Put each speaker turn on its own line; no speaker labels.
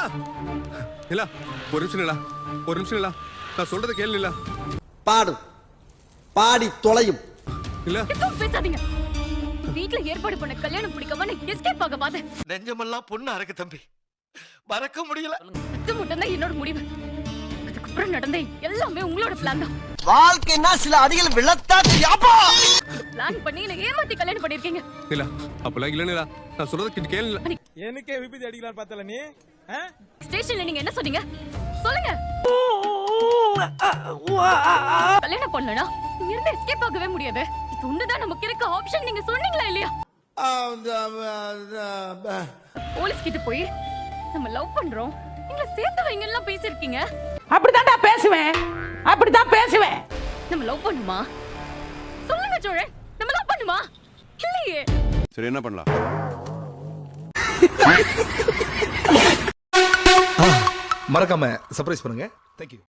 நிலா நிலா ஒரு நிமிஷம் நிலா ஒரு நிமிஷம் நிலா நான் சொல்றதை கேளு நிலா.
பாடும் பாடி தொலையும்.
நிலா
எதுவும் பேசாதீங்க. வீட்ல ஏற்பாடு பண்ண கல்யாணம் பிடிக்காம எஸ்கேப் ஆக பாத.
நெஞ்சமெல்லாம் பொண்ணு அறக்கு தம்பி, மறக்க முடியல.
இது மட்டும் தான் என்னோட முடிவு. அதுக்கப்புறம் நடந்த எல்லாமே உங்களோட பிளான் தான்.
வாழ்க்கைன்னா சில அடிகள் விழத்தான் யாப்பா.
பிளான் பண்ணி என்ன ஏமாத்தி கல்யாணம் பண்ணிருக்கீங்க.
நிலா அப்பெல்லாம் இல்ல நிலா நான் சொல்றதை கேளு நிலா.
எனக்கே விபத்து அடிக்கலாம் பார்த்தல நீ.
ஸ்டேஷன்ல நீங்க என்ன சொன்னீங்க சொல்லுங்க. கல்யாணம் பண்ணலனா இங்க இருந்து எஸ்கேப் ஆகவே முடியாது. இது ஒண்ணுதான் நமக்கு இருக்க ஆப்ஷன் நீங்க சொன்னீங்களா இல்லையா? போலீஸ் கிட்ட போய் நம்ம லவ் பண்றோம் நீங்க சேர்த்து வைங்க எல்லாம் பேசிருக்கீங்க.
அப்படிதான்டா பேசுவேன், அப்படிதான் பேசுவேன்.
நம்ம லவ் பண்ணுமா சொல்லுங்க சோழன், நம்ம லவ் பண்ணுமா இல்லையே?
சரி என்ன பண்ணலாம்?
மறக்காம சர்ப்ரைஸ் பண்ணுங்க. தேங்க்யூ.